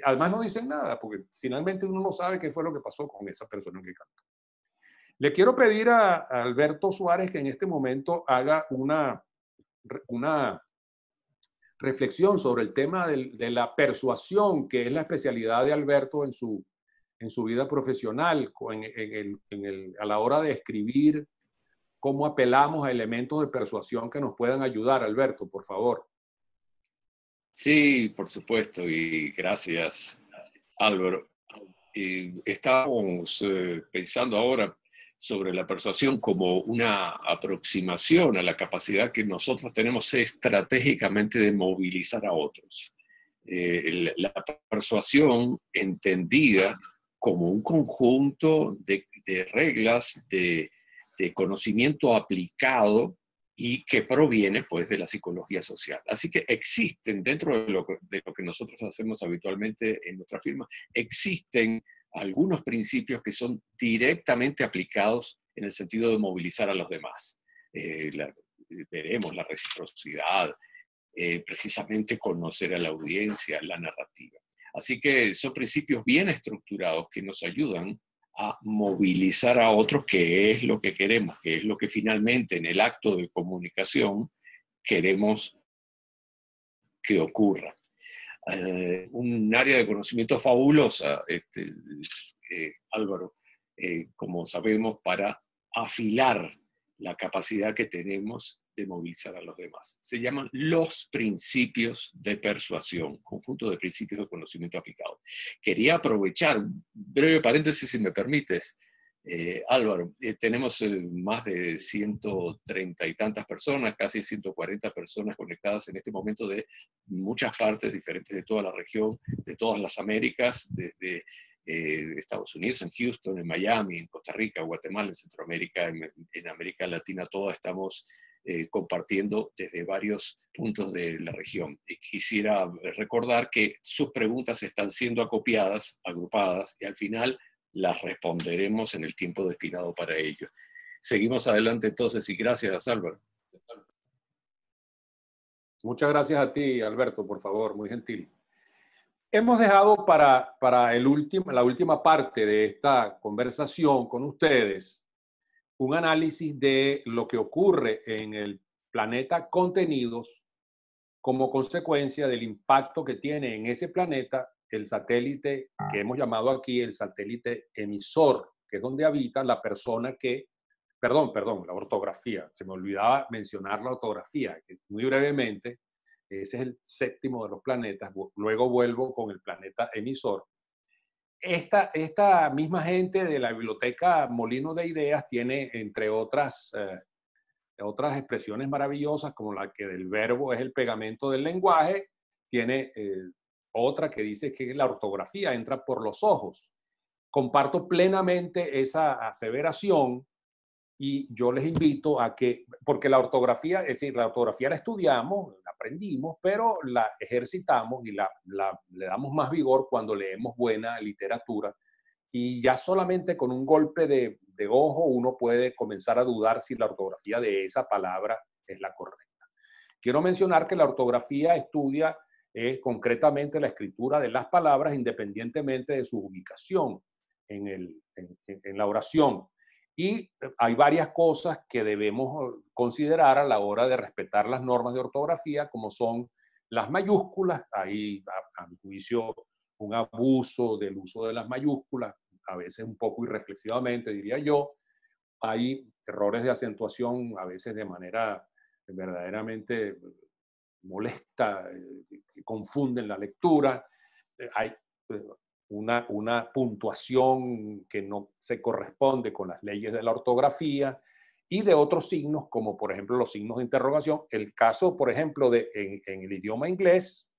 además no dicen nada, porque finalmente uno no sabe qué fue lo que pasó con esa persona que cantó. Le quiero pedir a Alberto Suárez que en este momento haga una reflexión sobre el tema de la persuasión, que es la especialidad de Alberto en su vida profesional, a la hora de escribir, cómo apelamos a elementos de persuasión que nos puedan ayudar. Alberto, por favor. Sí, por supuesto, y gracias, Álvaro. Estamos pensando ahora sobre la persuasión como una aproximación a la capacidad que nosotros tenemos estratégicamente de movilizar a otros. La persuasión entendida como un conjunto de reglas de conocimiento aplicado y que proviene pues de la psicología social. Así que existen, dentro de lo que nosotros hacemos habitualmente en nuestra firma, existen algunos principios que son directamente aplicados en el sentido de movilizar a los demás. Veremos la reciprocidad, precisamente conocer a la audiencia, la narrativa. Así que son principios bien estructurados que nos ayudan a movilizar a otros, que es lo que queremos, que es lo que finalmente en el acto de comunicación queremos que ocurra. Un área de conocimiento fabulosa, Álvaro, como sabemos, para afilar la capacidad que tenemos de movilizar a los demás. Se llaman los principios de persuasión, conjunto de principios de conocimiento aplicado. Quería aprovechar, un breve paréntesis si me permites, Álvaro, tenemos más de 130 y tantas personas, casi 140 personas conectadas en este momento de muchas partes diferentes de toda la región, de todas las Américas, desde Estados Unidos, en Houston, en Miami, en Costa Rica, Guatemala, en Centroamérica, en América Latina, todos estamos compartiendo desde varios puntos de la región. Y quisiera recordar que sus preguntas están siendo acopiadas, agrupadas, y al final las responderemos en el tiempo destinado para ello. Seguimos adelante entonces, y gracias, Álvaro. Muchas gracias a ti, Alberto, por favor, muy gentil. Hemos dejado para la última parte de esta conversación con ustedes un análisis de lo que ocurre en el planeta Contenidos como consecuencia del impacto que tiene en ese planeta el satélite que hemos llamado aquí el satélite emisor, que es donde habita la persona que, perdón, la ortografía, se me olvidaba mencionar la ortografía, que muy brevemente, ese es el séptimo de los planetas, luego vuelvo con el planeta emisor. Esta misma gente de la biblioteca Molino de Ideas tiene, entre otras expresiones maravillosas, como la que del verbo es el pegamento del lenguaje, tiene otra que dice que la ortografía entra por los ojos. Comparto plenamente esa aseveración y yo les invito a que, porque la ortografía, es decir, la ortografía la estudiamos, la aprendimos, pero la ejercitamos y le damos más vigor cuando leemos buena literatura. Y ya solamente con un golpe de ojo uno puede comenzar a dudar si la ortografía de esa palabra es la correcta. Quiero mencionar que la ortografía estudia concretamente la escritura de las palabras independientemente de su ubicación en la oración. Y hay varias cosas que debemos considerar a la hora de respetar las normas de ortografía, como son las mayúsculas. Hay, a mi juicio, un abuso del uso de las mayúsculas, a veces un poco irreflexivamente, diría yo. Hay errores de acentuación, a veces de manera verdaderamente molesta, que confunden la lectura. Hay una puntuación que no se corresponde con las leyes de la ortografía y de otros signos, como por ejemplo los signos de interrogación. El caso, por ejemplo, en el idioma inglés,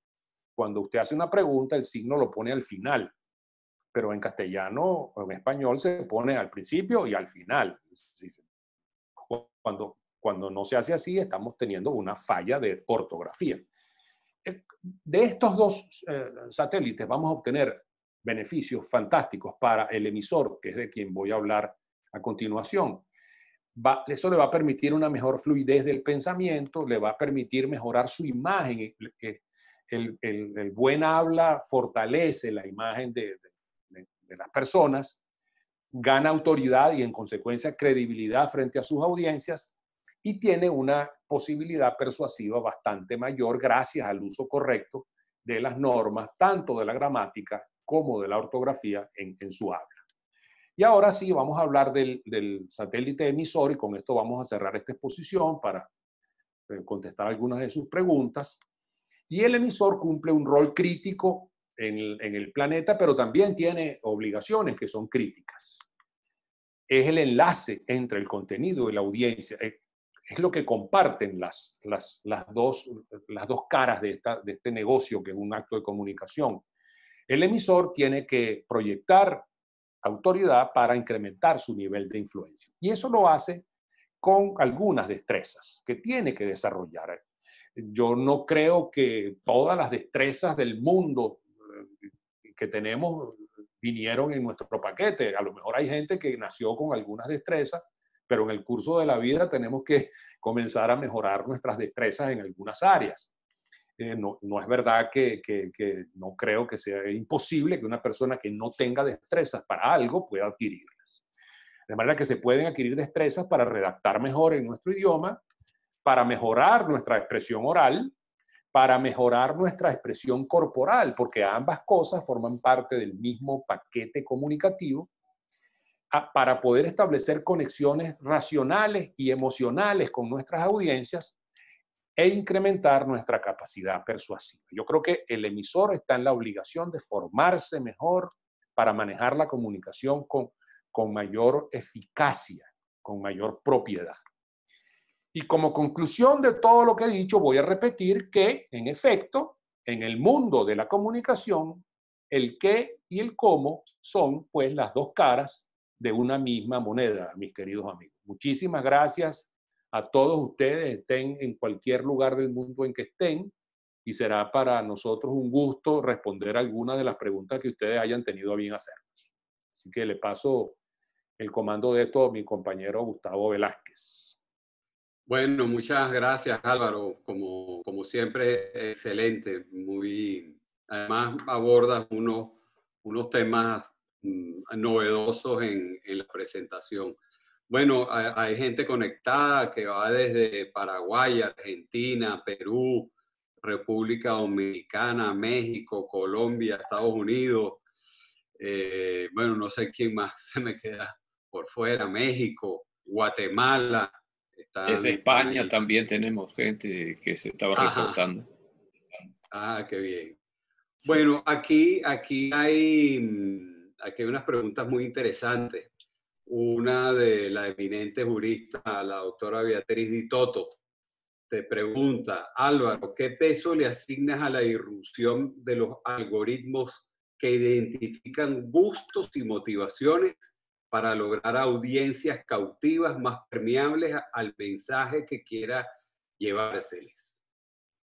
cuando usted hace una pregunta, el signo lo pone al final, pero en castellano o en español se pone al principio y al final. Cuando no se hace así, estamos teniendo una falla de ortografía. De estos dos satélites vamos a obtener beneficios fantásticos para el emisor, que es de quien voy a hablar a continuación. Eso le va a permitir una mejor fluidez del pensamiento, le va a permitir mejorar su imagen. El buen habla fortalece la imagen de las personas, gana autoridad y en consecuencia credibilidad frente a sus audiencias y tiene una posibilidad persuasiva bastante mayor gracias al uso correcto de las normas, tanto de la gramática como de la ortografía en su habla. Y ahora sí, vamos a hablar del satélite emisor y con esto vamos a cerrar esta exposición para contestar algunas de sus preguntas. Y el emisor cumple un rol crítico en el planeta, pero también tiene obligaciones que son críticas. Es el enlace entre el contenido y la audiencia. Es lo que comparten las dos caras de este negocio, que es un acto de comunicación. El emisor tiene que proyectar autoridad para incrementar su nivel de influencia. Y eso lo hace con algunas destrezas que tiene que desarrollar. Yo no creo que todas las destrezas del mundo que tenemos vinieron en nuestro paquete. A lo mejor hay gente que nació con algunas destrezas, pero en el curso de la vida tenemos que comenzar a mejorar nuestras destrezas en algunas áreas. No es verdad que no creo que sea imposible que una persona que no tenga destrezas para algo pueda adquirirlas. De manera que se pueden adquirir destrezas para redactar mejor en nuestro idioma, para mejorar nuestra expresión oral, para mejorar nuestra expresión corporal, porque ambas cosas forman parte del mismo paquete comunicativo, para poder establecer conexiones racionales y emocionales con nuestras audiencias e incrementar nuestra capacidad persuasiva. Yo creo que el emisor está en la obligación de formarse mejor para manejar la comunicación con mayor eficacia, con mayor propiedad. Y como conclusión de todo lo que he dicho, voy a repetir que, en efecto, en el mundo de la comunicación, el qué y el cómo son, pues, las dos caras de una misma moneda, mis queridos amigos. Muchísimas gracias a todos ustedes, estén en cualquier lugar del mundo en que estén, y será para nosotros un gusto responder algunas de las preguntas que ustedes hayan tenido a bien hacernos. Así que le paso el comando de esto a mi compañero Gustavo Velázquez. Bueno, muchas gracias, Álvaro. Como siempre, excelente. Además, abordas unos temas novedosos en la presentación. Bueno, hay gente conectada que va desde Paraguay, Argentina, Perú, República Dominicana, México, Colombia, Estados Unidos. Bueno, no sé quién más se me queda por fuera, México, Guatemala. Desde España también tenemos gente que se estaba reportando. Ah, qué bien. Sí. Bueno, aquí hay unas preguntas muy interesantes. Una de la eminente jurista, la doctora Beatriz Di Toto, te pregunta: Álvaro, ¿qué peso le asignas a la irrupción de los algoritmos que identifican gustos y motivaciones para lograr audiencias cautivas más permeables al mensaje que quiera llevárseles?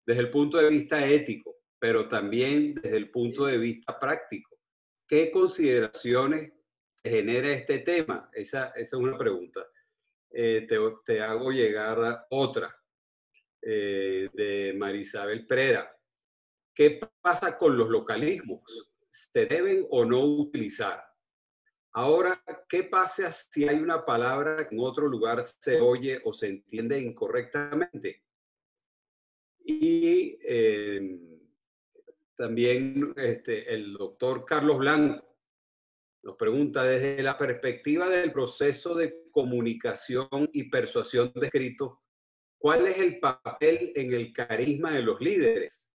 Desde el punto de vista ético, pero también desde el punto de vista práctico, ¿qué consideraciones genera este tema? Esa es una pregunta. Te hago llegar otra de Marisabel Preda. ¿Qué pasa con los localismos? ¿Se deben o no utilizar? Ahora, ¿qué pasa si hay una palabra que en otro lugar se oye o se entiende incorrectamente? Y también el doctor Carlos Blanco nos pregunta: desde la perspectiva del proceso de comunicación y persuasión descrito, ¿cuál es el papel en el carisma de los líderes?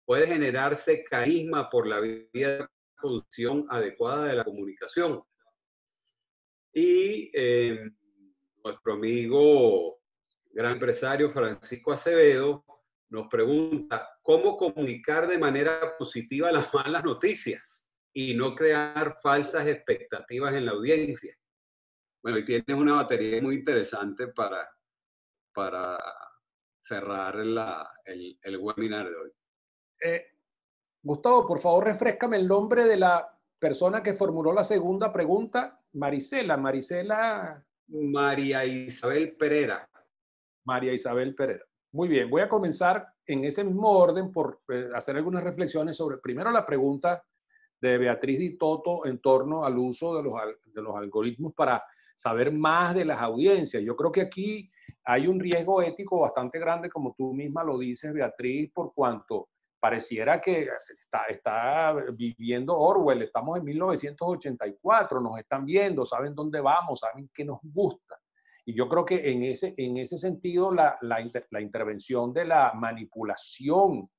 ¿Puede generarse carisma por la vía de conducción adecuada de la comunicación? Y nuestro amigo, gran empresario Francisco Acevedo, nos pregunta: ¿cómo comunicar de manera positiva las malas noticias y no crear falsas expectativas en la audiencia? Bueno, y tienes una batería muy interesante para cerrar el webinar de hoy. Gustavo, por favor, refréscame el nombre de la persona que formuló la segunda pregunta, Marisela. María Isabel Pereira. María Isabel Pereira. Muy bien, voy a comenzar en ese mismo orden por hacer algunas reflexiones sobre, primero, la pregunta de Beatriz Di Toto en torno al uso de los algoritmos para saber más de las audiencias. Yo creo que aquí hay un riesgo ético bastante grande, como tú misma lo dices, Beatriz, por cuanto pareciera que está viviendo Orwell. Estamos en 1984, nos están viendo, saben dónde vamos, saben qué nos gusta. Y yo creo que en ese sentido la intervención de la manipulación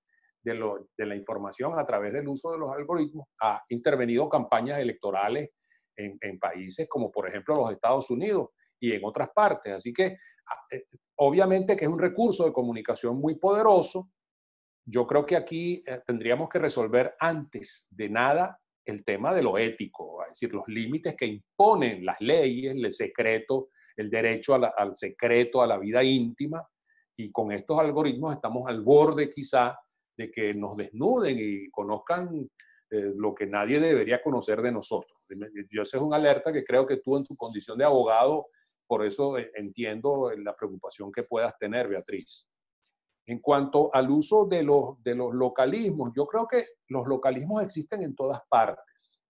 de la información a través del uso de los algoritmos ha intervenido campañas electorales en países como por ejemplo los Estados Unidos y en otras partes. Así que obviamente que es un recurso de comunicación muy poderoso. Yo creo que aquí tendríamos que resolver antes de nada el tema de lo ético, es decir, los límites que imponen las leyes, el secreto, el derecho al secreto, a la vida íntima, y con estos algoritmos estamos al borde quizá de que nos desnuden y conozcan lo que nadie debería conocer de nosotros. Yo esa es una alerta que creo que tú en tu condición de abogado, por eso entiendo la preocupación que puedas tener, Beatriz. En cuanto al uso de los localismos, yo creo que los localismos existen en todas partes.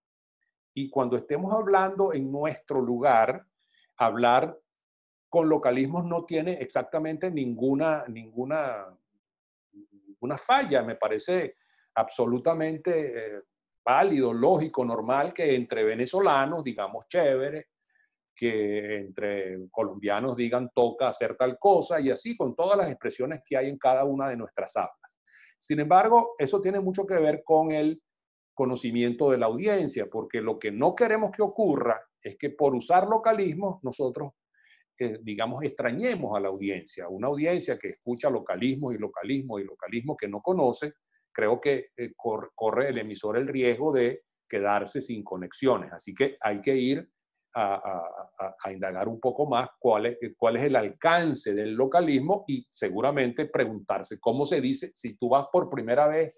Y cuando estemos hablando en nuestro lugar, hablar con localismos no tiene exactamente ninguna falla. Me parece absolutamente válido, lógico, normal que entre venezolanos digamos chévere, que entre colombianos digan toca hacer tal cosa, y así con todas las expresiones que hay en cada una de nuestras hablas. Sin embargo, eso tiene mucho que ver con el conocimiento de la audiencia, porque lo que no queremos que ocurra es que por usar localismos nosotros, digamos, extrañemos a la audiencia. Una audiencia que escucha localismos y localismos y localismos que no conoce, creo que corre el emisor el riesgo de quedarse sin conexiones. Así que hay que ir a indagar un poco más cuál es el alcance del localismo y seguramente preguntarse cómo se dice. Si tú vas por primera vez,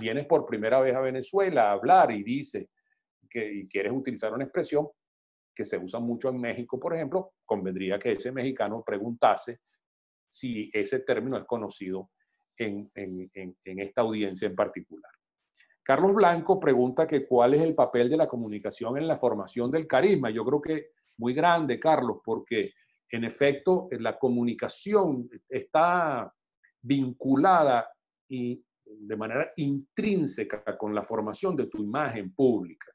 vienes por primera vez a Venezuela a hablar y dices y quieres utilizar una expresión que se usa mucho en México, por ejemplo, convendría que ese mexicano preguntase si ese término es conocido en esta audiencia en particular. Carlos Blanco pregunta que cuál es el papel de la comunicación en la formación del carisma. Yo creo que muy grande, Carlos, porque en efecto la comunicación está vinculada y de manera intrínseca con la formación de tu imagen pública.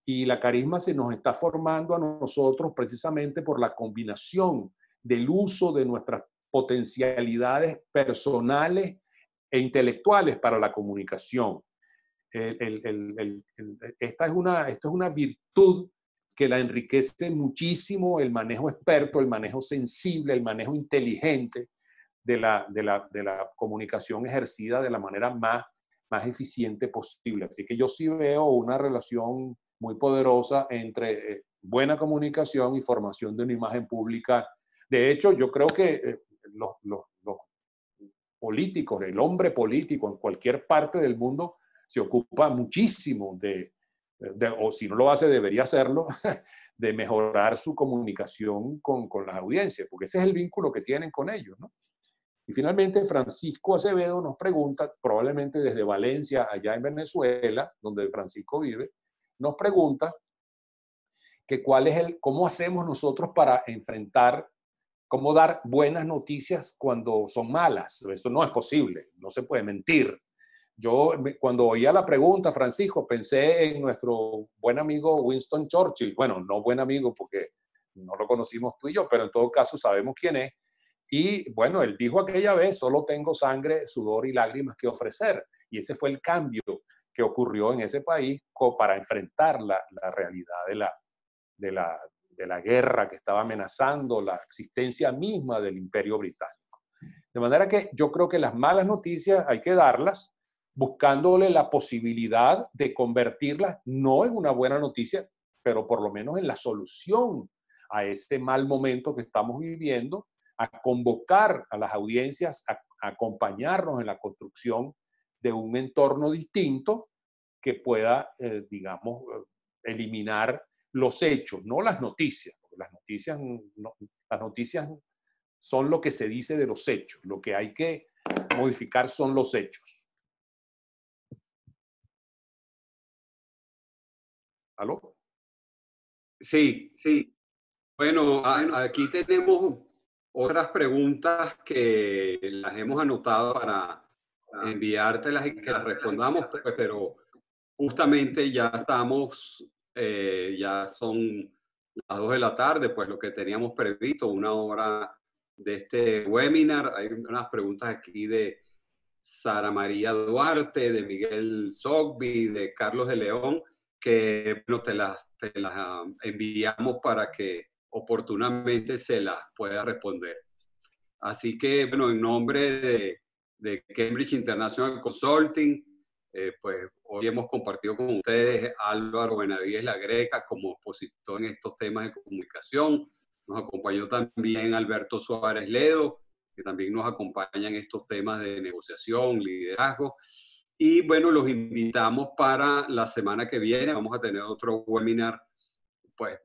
Y la carisma se nos está formando a nosotros precisamente por la combinación del uso de nuestras potencialidades personales e intelectuales para la comunicación. Esta es una virtud que la enriquece muchísimo, el manejo experto, el manejo sensible, el manejo inteligente de la comunicación ejercida de la manera más eficiente posible. Así que yo sí veo una relación muy poderosa entre buena comunicación y formación de una imagen pública. De hecho, yo creo que los políticos, el hombre político en cualquier parte del mundo se ocupa muchísimo o si no lo hace, debería hacerlo, de mejorar su comunicación con las audiencias, porque ese es el vínculo que tienen con ellos, ¿no? Y finalmente, Francisco Acevedo nos pregunta, probablemente desde Valencia, allá en Venezuela, donde Francisco vive, nos pregunta que cómo hacemos nosotros para enfrentar, cómo dar buenas noticias cuando son malas. Eso no es posible, no se puede mentir. Yo, cuando oía la pregunta, Francisco, pensé en nuestro buen amigo Winston Churchill. Bueno, no buen amigo porque no lo conocimos tú y yo, pero en todo caso sabemos quién es. Y bueno, él dijo aquella vez, solo tengo sangre, sudor y lágrimas que ofrecer. Y ese fue el cambio que ocurrió en ese país para enfrentar la realidad de la guerra que estaba amenazando la existencia misma del Imperio Británico. De manera que yo creo que las malas noticias hay que darlas, buscándole la posibilidad de convertirlas no en una buena noticia, pero por lo menos en la solución a este mal momento que estamos viviendo, a convocar a las audiencias a acompañarnos en la construcción de un entorno distinto que pueda, digamos, eliminar los hechos, no las noticias. Porque las noticias son lo que se dice de los hechos. Lo que hay que modificar son los hechos. ¿Aló? Sí, sí. Bueno, aquí tenemos otras preguntas que las hemos anotado para enviártelas y que las respondamos, pero justamente ya estamos, ya son las 2 de la tarde, pues lo que teníamos previsto, 1 hora de este webinar. Hay unas preguntas aquí de Sara María Duarte, de Miguel Sogbi, de Carlos de León, que bueno, te las enviamos para que oportunamente se las pueda responder. Así que, bueno, en nombre de Cambridge International Consulting, pues hoy hemos compartido con ustedes Álvaro Benavides La Greca como expositor en estos temas de comunicación. Nos acompañó también Alberto Suárez Ledo, que también nos acompaña en estos temas de negociación, liderazgo. Y bueno, los invitamos para la semana que viene. Vamos a tener otro webinar pues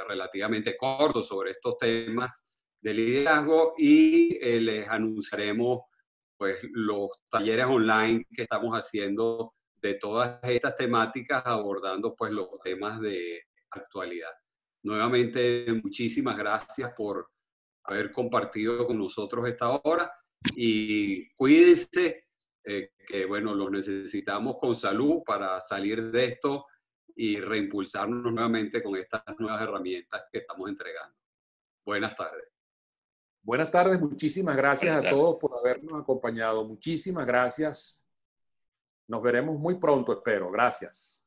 relativamente corto sobre estos temas de liderazgo y les anunciaremos pues los talleres online que estamos haciendo de todas estas temáticas, abordando pues los temas de actualidad. Nuevamente, muchísimas gracias por haber compartido con nosotros esta hora y cuídense, que bueno, los necesitamos con salud para salir de esto y reimpulsarnos nuevamente con estas nuevas herramientas que estamos entregando. Buenas tardes. Buenas tardes, muchísimas gracias a todos por habernos acompañado. Muchísimas gracias. Nos veremos muy pronto, espero. Gracias.